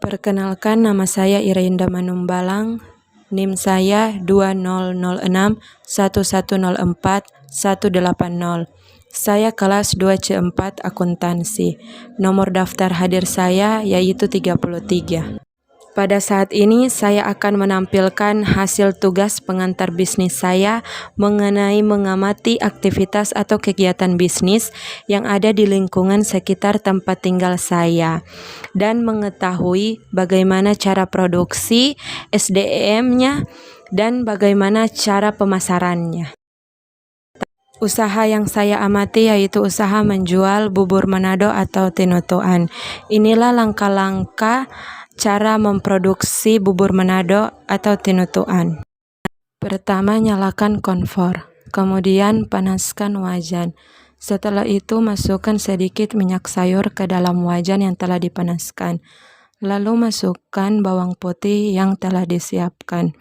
Perkenalkan, nama saya Irainda Manumbalang, NIM saya 2006-1104-180. Saya kelas 2C4 akuntansi. Nomor daftar hadir saya yaitu 33. Pada saat ini saya akan menampilkan hasil tugas pengantar bisnis saya mengenai mengamati aktivitas atau kegiatan bisnis yang ada di lingkungan sekitar tempat tinggal saya dan mengetahui bagaimana cara produksi, SDM-nya, dan bagaimana cara pemasarannya. Usaha yang saya amati yaitu usaha menjual bubur Manado atau tinutuan. Inilah langkah-langkah cara memproduksi bubur Manado atau tinutuan. Pertama, nyalakan kompor. Kemudian panaskan wajan. Setelah itu masukkan sedikit minyak sayur ke dalam wajan yang telah dipanaskan. Lalu masukkan bawang putih yang telah disiapkan.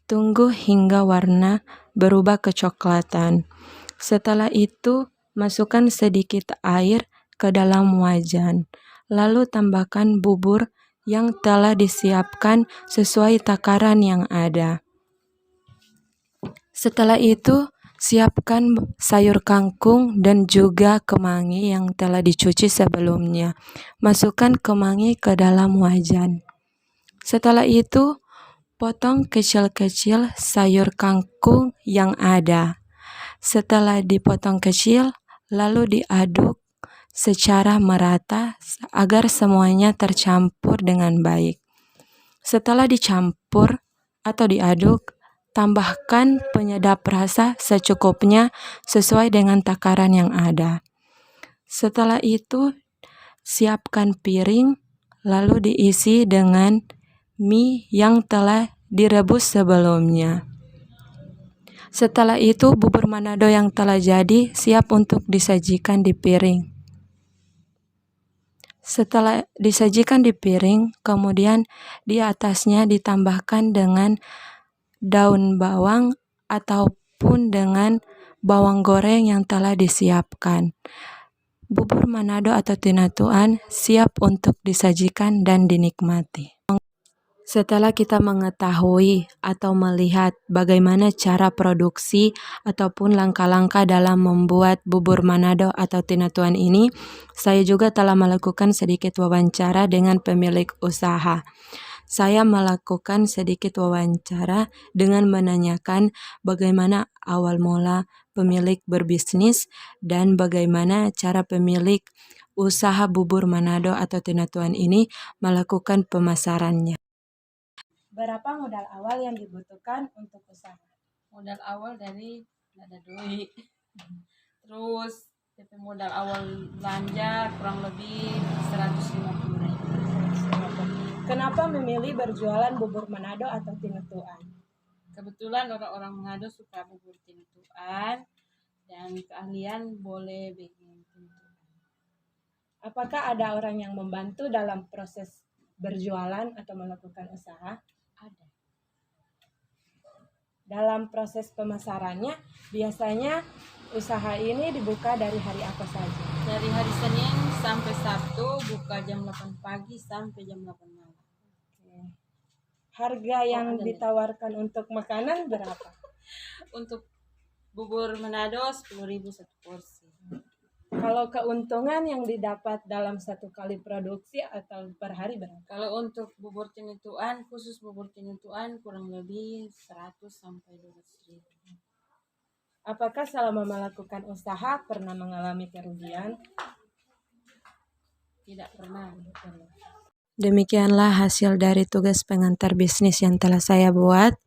Tunggu hingga warna berubah kecoklatan. Setelah itu, masukkan sedikit air ke dalam wajan. Lalu tambahkan bubur yang telah disiapkan sesuai takaran yang ada. Setelah itu, siapkan sayur kangkung dan juga kemangi yang telah dicuci sebelumnya. Masukkan kemangi ke dalam wajan. Setelah itu, potong kecil-kecil sayur kangkung yang ada. Setelah dipotong kecil, lalu diaduk secara merata agar semuanya tercampur dengan baik. Setelah dicampur atau diaduk, tambahkan penyedap rasa secukupnya sesuai dengan takaran yang ada. Setelah itu, siapkan piring, lalu diisi dengan mie yang telah direbus sebelumnya. Setelah itu, bubur Manado yang telah jadi siap untuk disajikan di piring. Setelah disajikan di piring, kemudian di atasnya ditambahkan dengan daun bawang ataupun dengan bawang goreng yang telah disiapkan. Bubur Manado atau tinutuan siap untuk disajikan dan dinikmati. Setelah kita mengetahui atau melihat bagaimana cara produksi ataupun langkah-langkah dalam membuat bubur Manado atau tinutuan ini, saya juga telah melakukan sedikit wawancara dengan pemilik usaha. Saya melakukan sedikit wawancara dengan menanyakan bagaimana awal mula pemilik berbisnis dan bagaimana cara pemilik usaha bubur Manado atau tinutuan ini melakukan pemasarannya. Berapa modal awal yang dibutuhkan untuk usaha? Modal awal dari nggak ada duit. Terus DP modal awal belanja kurang lebih 150.000. Kenapa memilih berjualan bubur Manado atau tinutuan? Kebetulan orang-orang Manado suka bubur tinutuan dan keahlian boleh bikin tinutuan. Apakah ada orang yang membantu dalam proses berjualan atau melakukan usaha? Ada. Dalam proses pemasarannya, biasanya usaha ini dibuka dari hari apa saja? Dari hari Senin sampai Sabtu buka jam 8 pagi sampai jam 8 malam. Harga yang ditawarkan untuk makanan berapa? Untuk bubur Manado 10.000 satu porsi. Kalau keuntungan yang didapat dalam satu kali produksi atau per hari berapa? Kalau untuk bubur tinutuan, khusus bubur tinutuan kurang lebih 100 sampai 200.000. Apakah selama melakukan usaha pernah mengalami kerugian? Tidak pernah. Demikianlah hasil dari tugas pengantar bisnis yang telah saya buat.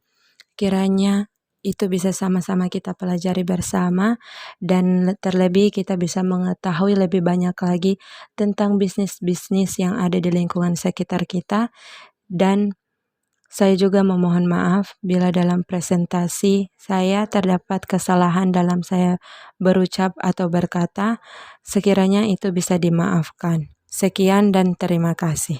Kiranya itu bisa sama-sama kita pelajari bersama dan terlebih kita bisa mengetahui lebih banyak lagi tentang bisnis-bisnis yang ada di lingkungan sekitar kita. Dan saya juga memohon maaf bila dalam presentasi saya terdapat kesalahan dalam saya berucap atau berkata. Sekiranya itu bisa dimaafkan. Sekian dan terima kasih.